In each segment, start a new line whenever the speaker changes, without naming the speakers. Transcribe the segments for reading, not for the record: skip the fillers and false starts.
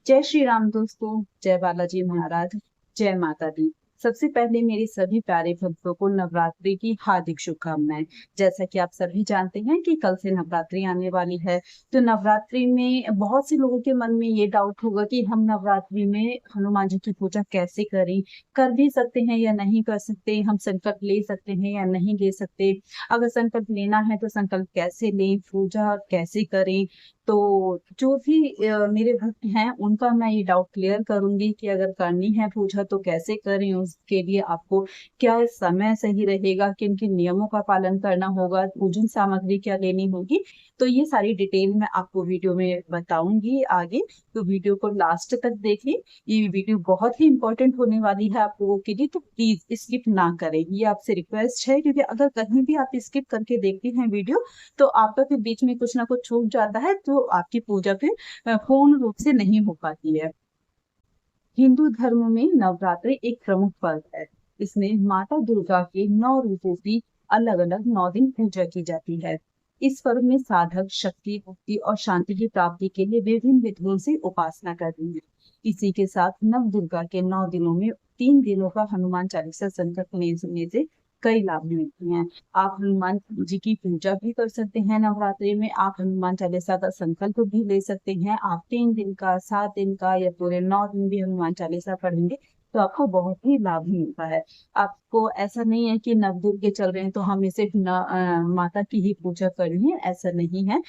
जय श्री राम दोस्तों, जय बालाजी महाराज, जय माता दी। सबसे पहले मेरे सभी प्यारे भक्तों को नवरात्रि की हार्दिक शुभकामनाएं। जैसा कि आप सभी जानते हैं कि कल से नवरात्रि आने वाली है। तो नवरात्रि में बहुत से लोगों के मन में ये डाउट होगा कि हम नवरात्रि में हनुमान जी की पूजा कैसे करें, कर भी सकते हैं या नहीं कर सकते, हम संकल्प ले सकते हैं या नहीं ले सकते। अगर संकल्प लेना है तो संकल्प कैसे लें, पूजा कैसे करें। तो जो भी मेरे भक्त हैं उनका मैं ये डाउट क्लियर करूंगी कि अगर करनी है पूजा तो कैसे करें, उसके लिए आपको क्या समय सही रहेगा, किन किन नियमों का पालन करना होगा, पूजन सामग्री क्या लेनी होगी। तो ये सारी डिटेल मैं आपको वीडियो में बताऊंगी आगे। तो वीडियो को लास्ट तक देखें। ये वीडियो बहुत ही इंपॉर्टेंट होने वाली है आप लोगों के लिए, तो प्लीज स्किप ना करें, ये आपसे रिक्वेस्ट है। क्योंकि अगर कहीं भी आप स्किप करके देखते हैं वीडियो तो आपका फिर बीच में कुछ ना कुछ छूट जाता है, तो आपकी पूजा फिर पूर्ण रूप से नहीं हो पाती है। हिंदू धर्म में नवरात्रि एक प्रमुख पर्व है। इसमें माता दुर्गा के 9 रूपों की अलग अलग 9 दिन पूजा की जाती है। इस पर्व में साधक शक्ति, मुक्ति और शांति की प्राप्ति के लिए विभिन्न विधियों से उपासना करते हैं। इसी के साथ नव दुर्गा के 9 दिनों में 3 दिनों का हनुमान चालीसा संकल्प में सुनने से कई लाभ मिलते हैं। आप हनुमान जी की पूजा भी कर सकते हैं नवरात्रि में, आप हनुमान चालीसा का संकल्प भी ले सकते हैं। आप 3 दिन का, 7 दिन का या पूरे 9 दिन भी हनुमान चालीसा पढ़ेंगे तो आपको बहुत ही लाभ मिलता है। आपको ऐसा नहीं है कि नवदुर्गे चल रहे हैं तो हमें सिर्फ माता की ही पूजा करनी है, ऐसा नहीं है।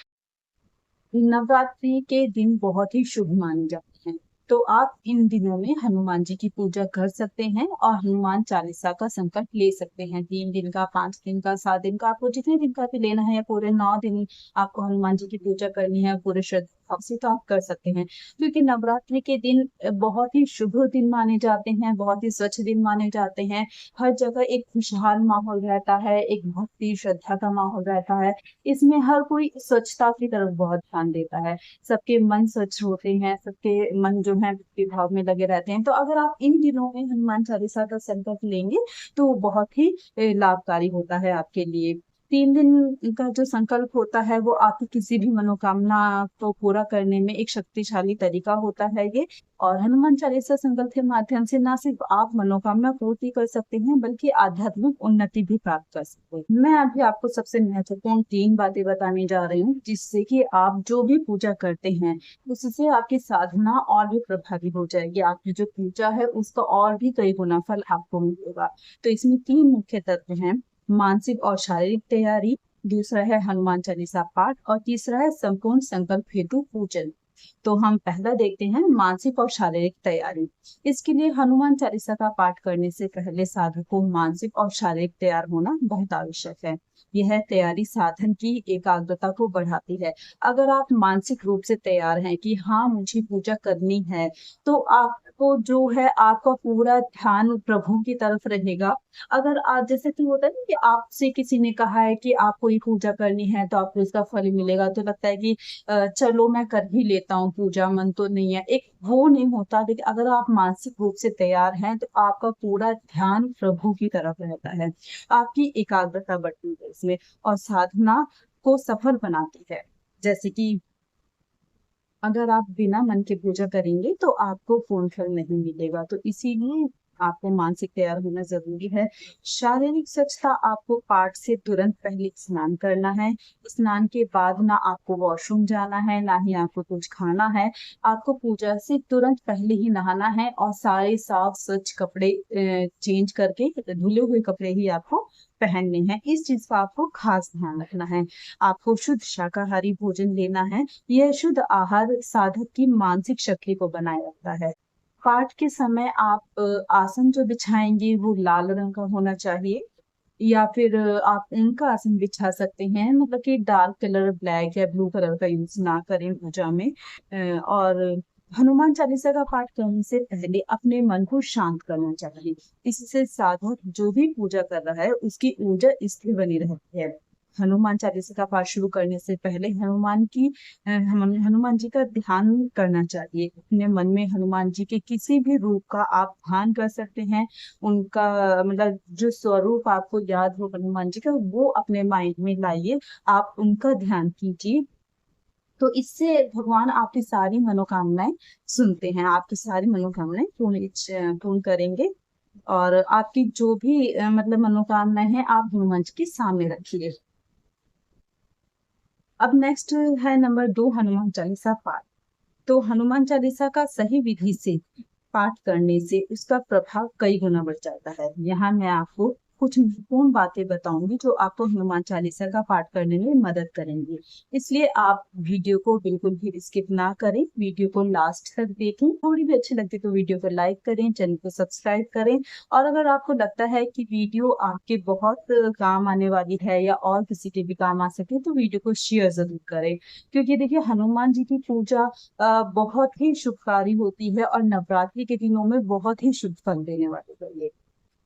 नवरात्रि के दिन बहुत ही शुभ माने जाते हैं। तो आप इन दिनों में हनुमान जी की पूजा कर सकते हैं और हनुमान चालीसा का संकल्प ले सकते हैं। 3 दिन का, 5 दिन का, 7 दिन का, आपको जितने दिन का भी लेना है, या पूरे 9 दिन आपको हनुमान जी की पूजा करनी है पूरे श्रद्धा से, तो आप कर सकते हैं। क्योंकि नवरात्रि के दिन बहुत ही शुभ दिन माने जाते हैं, बहुत ही स्वच्छ दिन माने जाते हैं। हर जगह एक खुशहाल माहौल रहता है, एक भक्ति श्रद्धा का माहौल रहता है। इसमें हर कोई स्वच्छता की तरफ बहुत ध्यान देता है। सबके मन स्वच्छ होते हैं, सबके मन जो है भक्ति भाव में लगे रहते हैं। तो अगर आप इन दिनों में हनुमान चालीसा का संकल्प लेंगे तो वो बहुत ही लाभकारी होता है आपके लिए। 3 दिन का जो संकल्प होता है वो आपकी किसी भी मनोकामना को पूरा करने में एक शक्तिशाली तरीका होता है ये। और हनुमान चालीसा संकल्प के माध्यम से ना सिर्फ आप मनोकामना पूर्ति कर सकते हैं बल्कि आध्यात्मिक उन्नति भी प्राप्त कर सकते हैं। मैं अभी आपको सबसे महत्वपूर्ण 3 बातें बताने जा रही हूँ जिससे कि आप जो भी पूजा करते हैं उससे आपकी साधना और भी प्रभावी हो जाएगी। आपकी जो पूजा है उसका और भी कई गुना फल आपको मिलेगा। तो इसमें 3 मुख्य तत्व हैं: मानसिक और शारीरिक तैयारी, दूसरा है हनुमान चालीसा पाठ और तीसरा है संपूर्ण संकल्प हेतु पूजन। तो हम पहला देखते हैं मानसिक और शारीरिक तैयारी। इसके लिए हनुमान चालीसा का पाठ करने से पहले साधक को मानसिक और शारीरिक तैयार होना बहुत आवश्यक है। यह तैयारी साधन की एकाग्रता को बढ़ाती है। अगर आप मानसिक रूप से तैयार हैं कि हाँ मुझे पूजा करनी है, तो आपको जो है आपका पूरा ध्यान प्रभु की तरफ रहेगा। अगर आप, जैसे कि होता है ना कि आपसे किसी ने कहा है कि आपको ये पूजा करनी है तो आपको इसका फल मिलेगा, तो लगता है कि चलो मैं कर ही लेता हूँ पूजा, मन तो नहीं है, एक वो नहीं होता। लेकिन अगर आप मानसिक रूप से तैयार हैं तो आपका पूरा ध्यान प्रभु की तरफ रहता है, आपकी एकाग्रता बढ़ती है इसमें और साधना को सफल बनाती है। जैसे कि अगर आप बिना मन के पूजा करेंगे तो आपको पूर्ण फल नहीं मिलेगा। तो इसीलिए आपको मानसिक तैयार होना जरूरी है। शारीरिक स्वच्छता, आपको पाठ से तुरंत पहले स्नान करना है। स्नान के बाद ना आपको वॉशरूम जाना है, ना ही आपको कुछ खाना है। आपको पूजा से तुरंत पहले ही नहाना है और सारे साफ स्वच्छ कपड़े चेंज करके, धुले हुए कपड़े ही आपको पहनने हैं। इस चीज का आपको खास ध्यान रखना है। आपको शुद्ध शाकाहारी भोजन लेना है। यह शुद्ध आहार साधक की मानसिक शक्ति को बनाए रखता है। पाठ के समय आप आसन जो बिछाएंगे वो लाल रंग का होना चाहिए, या फिर आप उनका आसन बिछा सकते हैं, मतलब कि डार्क कलर, ब्लैक या ब्लू कलर का यूज ना करें पूजा में। और हनुमान चालीसा का पाठ करने से पहले अपने मन को शांत करना चाहिए। इससे साधक जो भी पूजा कर रहा है उसकी ऊर्जा स्थिर बनी रहती है। हनुमान चालीसा का पाठ शुरू करने से पहले हनुमान जी का ध्यान करना चाहिए। अपने मन में हनुमान जी के किसी भी रूप का आप ध्यान कर सकते हैं। उनका मतलब जो स्वरूप आपको याद हो हनुमान जी का, वो अपने माइंड में लाइए, आप उनका ध्यान कीजिए। तो इससे भगवान आपकी सारी मनोकामनाएं सुनते हैं, आपकी सारी मनोकामनाएं पूर्ण करेंगे। और आपकी जो भी मतलब मनोकामनाएं हैं आप हनुमान जी के सामने रखिए। अब नेक्स्ट है नंबर 2, हनुमान चालीसा पाठ। तो हनुमान चालीसा का सही विधि से पाठ करने से उसका प्रभाव कई गुना बढ़ जाता है। यहाँ मैं आपको कुछ महत्वपूर्ण बातें बताऊंगी जो आपको हनुमान चालीसा का पाठ करने में मदद करेंगी। इसलिए आप वीडियो को बिल्कुल भी स्किप ना करें, वीडियो को लास्ट तक देखें। थोड़ी भी अच्छी लगती तो वीडियो को लाइक करें, चैनल को सब्सक्राइब करें। और अगर आपको लगता है कि वीडियो आपके बहुत काम आने वाली है या और किसी के भी काम आ सके तो वीडियो को शेयर जरूर करें। क्योंकि देखिए हनुमान जी की पूजा बहुत ही शुभकारी होती है और नवरात्रि के दिनों में बहुत ही शुभ फल देने वाली है ये।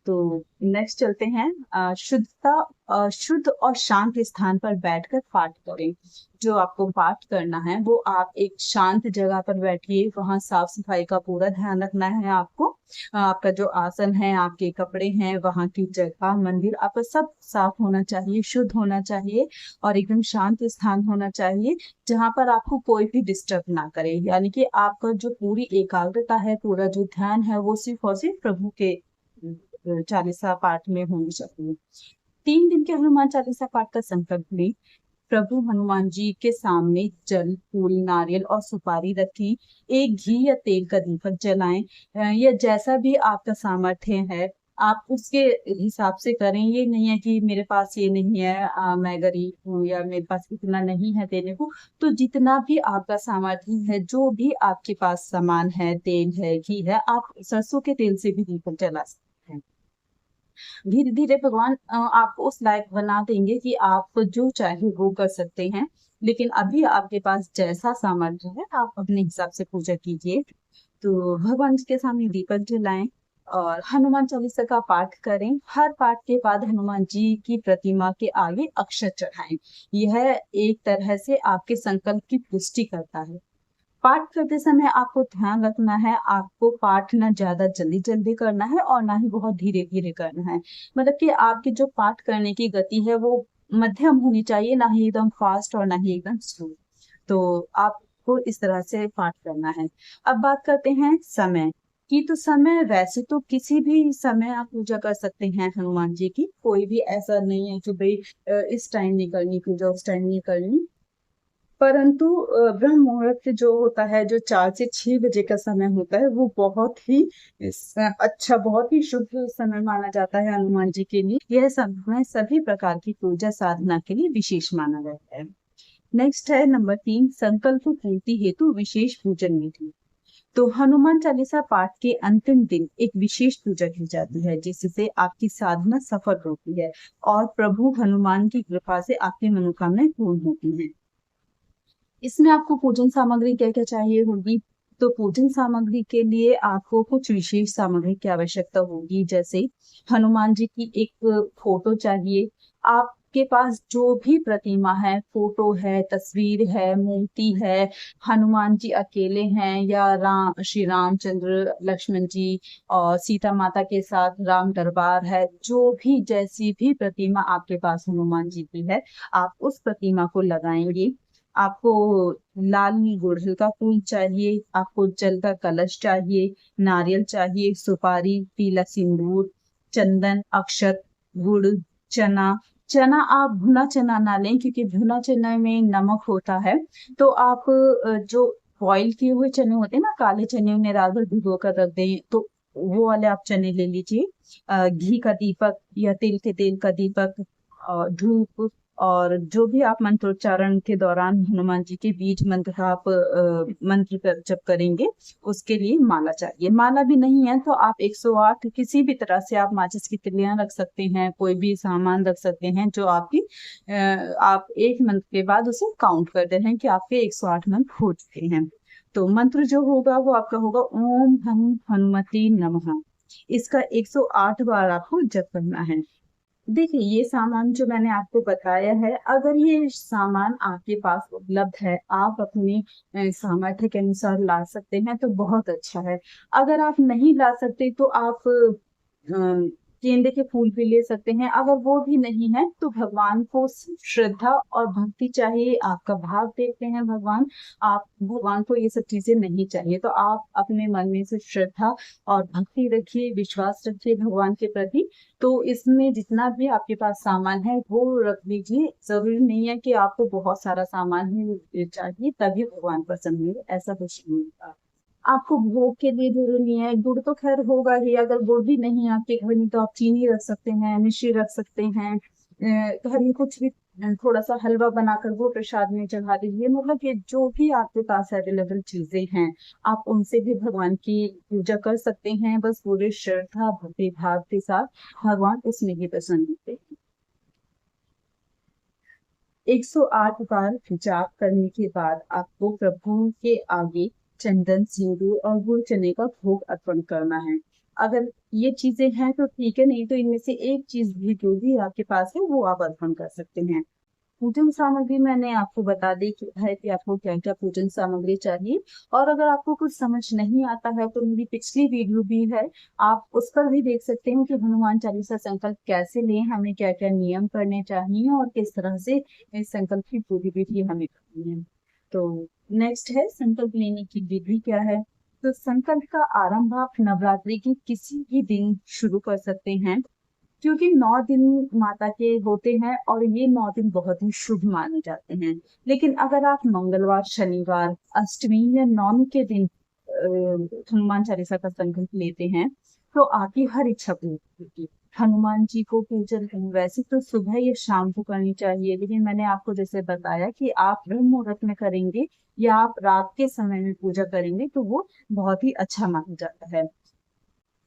तो नेक्स्ट चलते हैं। शुद्ध और शांत स्थान पर बैठकर पाठ करें। जो आपको पाठ करना है वो आप एक शांत जगह पर बैठिए, वहां साफ सफाई का पूरा ध्यान रखना है आपको। आपका जो आसन है, आपके कपड़े हैं, वहां की जगह, मंदिर आपका सब साफ होना चाहिए, शुद्ध होना चाहिए और एकदम शांत स्थान होना चाहिए जहां पर आपको कोई भी डिस्टर्ब ना करे। यानी कि आपका जो पूरी एकाग्रता है, पूरा जो ध्यान है वो सिर्फ और सिर्फ प्रभु के चालीसा पाठ में होनी चाहिए। 3 दिन के हनुमान चालीसा पाठ का संकल्प लें। प्रभु हनुमान जी के सामने जल, फूल, नारियल और सुपारी रखी। एक घी या तेल का दीपक जलाएं। या जैसा भी आपका सामर्थ्य है आप उसके हिसाब से करें। ये नहीं है कि मेरे पास ये नहीं है, मैं गरीब हूँ या मेरे पास इतना नहीं है देने को। तो जितना भी आपका सामर्थ्य है, जो भी आपके पास सामान है, तेल है, घी है, आप सरसों के तेल से भी दीपक जला सकते हैं। धीरे धीरे भगवान आपको उस लायक बना देंगे कि आप जो चाहे वो कर सकते हैं। लेकिन अभी आपके पास जैसा सामर्थ्य है आप अपने हिसाब से पूजा कीजिए। तो भगवान के सामने दीपक जलाएं और हनुमान चालीसा का पाठ करें। हर पाठ के बाद हनुमान जी की प्रतिमा के आगे अक्षत चढ़ाएं। यह एक तरह से आपके संकल्प की पुष्टि करता है। पाठ करते समय आपको ध्यान रखना है, आपको पाठ ना ज्यादा जल्दी जल्दी करना है और ना ही बहुत धीरे धीरे करना है। मतलब कि आपकी जो पाठ करने की गति है वो मध्यम होनी चाहिए, ना ही एकदम फास्ट और ना ही एकदम स्लो। तो आपको इस तरह से पाठ करना है। अब बात करते हैं समय की। तो समय वैसे तो किसी भी समय आप पूजा कर सकते हैं हनुमान जी की, कोई भी ऐसा नहीं है कि भाई इस टाइम नहीं करनी पूजा, उस टाइम नहीं करनी। परंतु ब्रह्म मुहूर्त जो होता है, जो 4 से 6 बजे का समय होता है, वो बहुत ही अच्छा, बहुत ही शुभ समय माना जाता है हनुमान जी के लिए। यह समय सभी प्रकार की पूजा साधना के लिए विशेष माना जाता है। नेक्स्ट है नंबर 3, संकल्प पूर्ति हेतु विशेष पूजन विधि। तो हनुमान चालीसा पाठ के अंतिम दिन एक विशेष पूजा की जाती है जिससे आपकी साधना सफल होती है और प्रभु हनुमान की कृपा से आपकी मनोकामनाएं पूर्ण होती हैं। इसमें आपको पूजन सामग्री क्या क्या चाहिए होगी। तो पूजन सामग्री के लिए आपको कुछ विशेष सामग्री की आवश्यकता होगी। जैसे हनुमान जी की एक फोटो चाहिए। आपके पास जो भी प्रतिमा है, फोटो है, तस्वीर है, मूर्ति है, हनुमान जी अकेले हैं या श्री रामचंद्र, लक्ष्मण जी और सीता माता के साथ राम दरबार है, जो भी जैसी भी प्रतिमा आपके पास हनुमान जी की है आप उस प्रतिमा को लगाएंगे। आपको लाल गुड़हल का फूल चाहिए, आपको जल का कलश चाहिए, नारियल चाहिए, सुपारी, पीला सिंदूर, चंदन, अक्षत, गुड़, चना। चना आप भुना चना ना लें क्योंकि भुना चना में नमक होता है। तो आप जो बॉईल किए हुए चने होते हैं ना, काले चने, उन्हें रात भर भिगो कर रख दें तो वो वाले आप चने ले लीजिए। घी का दीपक या तिल के तेल का दीपक और धूप, और जो भी आप मंत्रोच्चारण के दौरान हनुमान जी के बीज मंत्र का आप मंत्र जप करेंगे उसके लिए माला चाहिए। माला भी नहीं है तो आप 108 किसी भी तरह से आप माचिस की तिलियां रख सकते हैं, कोई भी सामान रख सकते हैं जो आपकी आप एक मंत्र के बाद उसे काउंट करते हैं कि आपके 108 मंत्र हो चुके हैं। तो मंत्र जो होगा वो आपका होगा ओम हम हनुमते नमः। इसका 108 बार आपको जप करना है। देखिए ये सामान जो मैंने आपको बताया है, अगर ये सामान आपके पास उपलब्ध है, आप अपने सामर्थ्य के अनुसार ला सकते हैं तो बहुत अच्छा है। अगर आप नहीं ला सकते तो आप गेंदे के फूल भी ले सकते हैं। अगर वो भी नहीं है तो भगवान को सिर्फ श्रद्धा और भक्ति चाहिए, आपका भाव देखते हैं भगवान, आप भगवान को ये सब चीजें नहीं चाहिए, तो आप अपने मन में से श्रद्धा और भक्ति रखिए, विश्वास रखिए भगवान के प्रति। तो इसमें जितना भी आपके पास सामान है वो रख दीजिए। जरूरी नहीं है कि आपको बहुत सारा सामान ही चाहिए तभी भगवान पसंद हुए, ऐसा कुछ नहीं होता। आपको भोग के लिए जरूरी नहीं है, गुड़ तो खैर होगा ही, अगर गुड़ भी नहीं है आपके घर में तो आप चीनी रख सकते हैं, मिश्री रख सकते हैं, घर में कुछ भी थोड़ा सा हलवा बनाकर वो प्रसाद में चढ़ा दीजिए। मतलब कि जो भी आपके पास अवेलेबल चीजें हैं आप उनसे भी भगवान की पूजा कर सकते हैं, बस पूरे श्रद्धा भक्ति भाव के साथ। भगवान उसमें ही प्रसन्न होते हैं। 108 बार जाप करने के बाद आपको प्रभु के आगे चंदन, सिंदूर और गुड़ चने का भोग अर्पण करना है। अगर ये चीजें हैं तो ठीक है, नहीं तो इनमें से एक चीज भी जो भी आपके पास है वो आप अर्पण कर सकते हैं। पूजन सामग्री मैंने आपको बता दी कि है कि आपको क्या क्या पूजन सामग्री चाहिए। और अगर आपको कुछ समझ नहीं आता है तो मेरी पिछली वीडियो भी है, आप उस पर भी देख सकते हैं कि हनुमान चालीसा संकल्प कैसे लें, हमें क्या क्या नियम करने चाहिए और किस तरह से इस संकल्प की पूरी विधि हमें करनी है। तो नेक्स्ट है संकल्प लेने की विधि क्या है। तो संकल्प का आरंभ आप नवरात्रि के किसी भी दिन शुरू कर सकते हैं, क्योंकि 9 दिन माता के होते हैं और ये 9 दिन बहुत ही शुभ माने जाते हैं। लेकिन अगर आप मंगलवार, शनिवार, अष्टमी या नवमी के दिन हनुमान चालीसा का संकल्प लेते हैं तो आपकी हर इच्छा पूरी होगी। हनुमान जी को पूजन वैसे तो सुबह या शाम को करनी चाहिए, लेकिन मैंने आपको जैसे बताया कि आप ब्रह्म मुहूर्त में करेंगे या आप रात के समय में पूजा करेंगे तो वो बहुत ही अच्छा माना जाता है।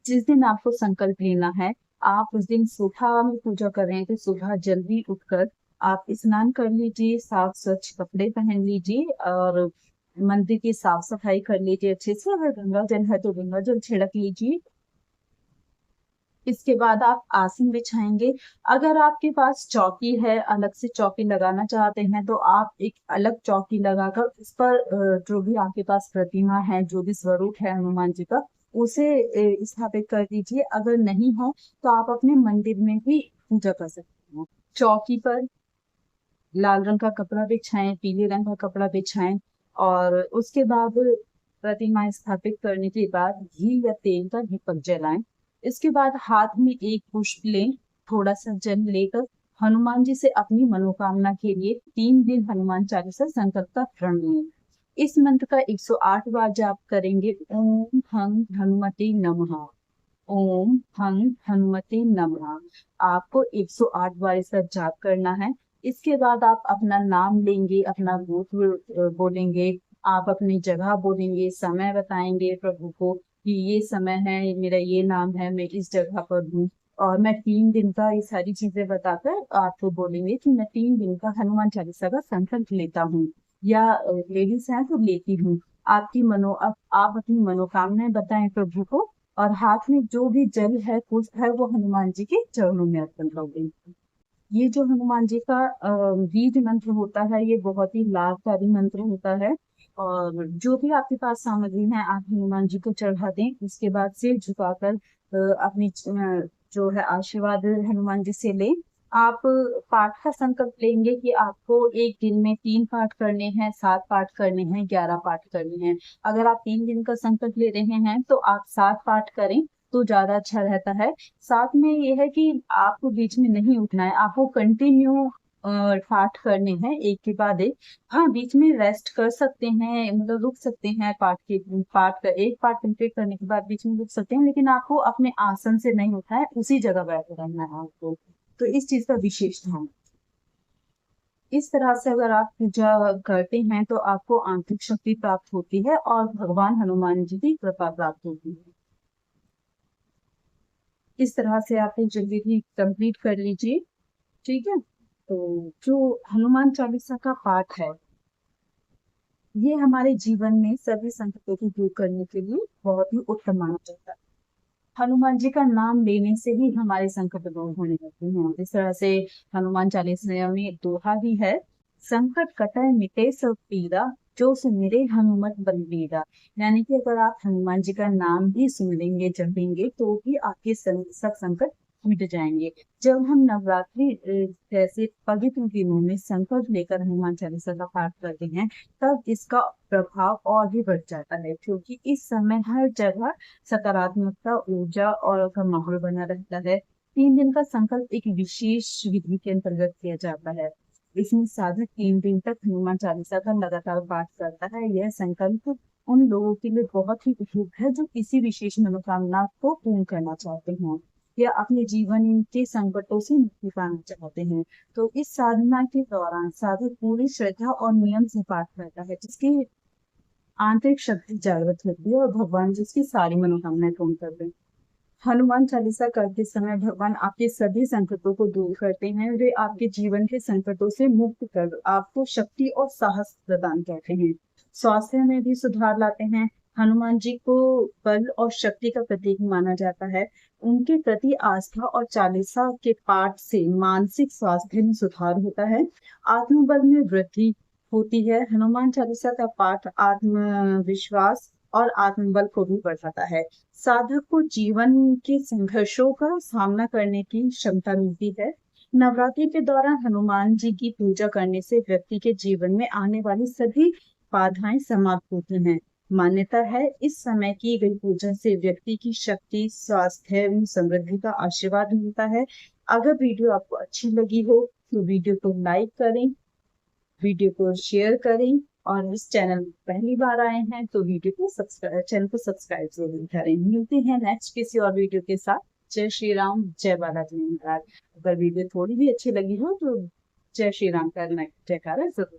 जिस दिन आपको संकल्प लेना है, आप उस दिन सुबह में पूजा कर रहे हैं तो सुबह जल्दी उठकर आप स्नान कर लीजिए, साफ स्वच्छ कपड़े पहन लीजिए और मंदिर की साफ सफाई कर लीजिए अच्छे से। अगर गंगा जल है तो गंगा जल छिड़क लीजिए। इसके बाद आप आसन बिछाएंगे। अगर आपके पास चौकी है, अलग से चौकी लगाना चाहते हैं तो आप एक अलग चौकी लगाकर उस पर जो भी आपके पास प्रतिमा है, जो भी स्वरूप है हनुमान जी का, उसे स्थापित कर दीजिए। अगर नहीं है तो आप अपने मंदिर में भी पूजा कर सकते हैं। चौकी पर लाल रंग का कपड़ा बिछाएं, पीले रंग का कपड़ा बिछाएं और उसके बाद प्रतिमा स्थापित करने के बाद घी या तेल का दीपक जलाएं। इसके बाद हाथ में एक पुष्प लें, थोड़ा सा जल लेकर हनुमान जी से अपनी मनोकामना के लिए 3 दिन हनुमान चालीसा संकल्प का प्रण लें। इस मंत्र का 108 बार जाप करेंगे। ओम हं हनुमते नमः, ओम हं हनुमते नमः। आपको 108 बार इसका जाप करना है। इसके बाद आप अपना नाम लेंगे, अपना गोत्र बोलेंगे, आप अपनी जगह बोलेंगे, समय बताएंगे प्रभु को कि ये समय है, मेरा ये नाम है, मैं इस जगह पर हूँ। और मैं 3 दिन का ये सारी चीजें बताकर आपको बोलेंगे कि मैं 3 दिन का हनुमान चालीसा का संकल्प लेता हूँ, या लेडीज है तो लेती हूँ। आपकी आप अपनी मनोकामनाएं बताएं प्रभु को और हाथ में जो भी जल है, पुष्प है, वो हनुमान जी के चरणों में अर्पण कर देंगे। ये जो हनुमान जी का बीज मंत्र होता है ये बहुत ही लाभकारी मंत्र होता है। और जो भी आपके पास सामग्री है आप हनुमान जी को चढ़ा दें। उसके बाद सिर झुकाकर अपनी जो है आशीर्वाद हनुमान जी से लें। आप पाठ का संकल्प लेंगे कि आपको एक दिन में 3 पाठ करने हैं, 7 पाठ करने हैं, 11 पाठ करने हैं। अगर आप 3 दिन का संकल्प ले रहे हैं तो आप 7 पाठ करें तो ज्यादा अच्छा रहता है। साथ में ये है कि आपको बीच में नहीं उठना है, आपको कंटिन्यू पाठ करने हैं एक के बाद एक। हाँ, बीच में रेस्ट कर सकते हैं, मतलब रुक सकते हैं, पाठ का एक पाठ कंप्लीट करने के बाद बीच में रुक सकते हैं, लेकिन आपको अपने आसन से नहीं उठना है, उसी जगह बैठे रहना है आपको। तो इस चीज का विशेष ध्यान। इस तरह से अगर आप पूजा करते हैं तो आपको आंतरिक शक्ति प्राप्त होती है और भगवान हनुमान जी की कृपा प्राप्त होती है। इस तरह से आप ये जल्दी भी कंप्लीट कर लीजिए। ठीक है। तो जो हनुमान चालीसा का पाठ है ये हमारे जीवन में सभी संकटों को दूर करने के लिए बहुत ही उत्तम माना जाता है। हनुमान जी का नाम लेने से ही हमारे संकट दूर होने लगते हैं। इस तरह से हनुमान चालीसा में एक दोहा भी है, संकट कटै मिटे सब पीरा, जो सुमिरे हनुमत बलबीरा। यानी कि अगर आप हनुमान जी का नाम भी सुन लेंगे, जपेंगे, तो भी आपके सब संकट मिट जाएंगे। जब हम नवरात्रि जैसे पवित्र दिनों में संकल्प लेकर हनुमान चालीसा का पाठ करते हैं, तब इसका प्रभाव और भी बढ़ जाता है, क्योंकि इस समय हर जगह सकारात्मकता, ऊर्जा और का माहौल बना रहता है। 3 दिन का संकल्प एक विशेष विधि के अंतर्गत किया जाता है। इसमें साधक 3 दिन तक हनुमान चालीसा का लगातार पाठ करता है। यह संकल्प उन लोगों के लिए बहुत ही उपयुक्त है जो किसी विशेष मनोकामना को पूर्ण करना चाहते हैं या अपने जीवन के संकटों से मुक्ति पाना चाहते हैं। तो इस साधना के दौरान साधक पूरी श्रद्धा और नियम से पाठ करता है, जिसकी आंतरिक शक्ति जागृत होती है और भगवान जिसकी सारी मनोकामनाएं पूर्ण करते हैं। हनुमान चालीसा करते समय भगवान आपके सभी संकटों को दूर करते हैं। वे आपके जीवन के संकटों से मुक्त कर आपको शक्ति और साहस प्रदान करते हैं। स्वास्थ्य में भी सुधार लाते हैं। हनुमान जी को बल और शक्ति का प्रतीक माना जाता है। उनके प्रति आस्था और चालीसा के पाठ से मानसिक स्वास्थ्य में सुधार होता है, आत्मबल में वृद्धि होती है। हनुमान चालीसा का पाठ आत्मविश्वास और आत्मबल को भी बढ़ाता है। साधक को जीवन के संघर्षों का सामना करने की क्षमता मिलती है। नवरात्रि के दौरान हनुमान जी की पूजा करने से व्यक्ति के जीवन में आने वाली सभी बाधाएं समाप्त होती हैं। मान्यता है इस समय की गई पूजा से व्यक्ति की शक्ति, स्वास्थ्य एवं समृद्धि का आशीर्वाद मिलता है। अगर वीडियो आपको अच्छी लगी हो तो वीडियो को लाइक करें, वीडियो को शेयर करें, और इस चैनल में पहली बार आए हैं तो चैनल को सब्सक्राइब जरूर करें। मिलते हैं नेक्स्ट किसी और वीडियो के साथ। जय श्री राम, जय बालाजी महाराज। अगर वीडियो थोड़ी भी अच्छी लगी हो तो जय श्री राम करना जयकारा जरूर।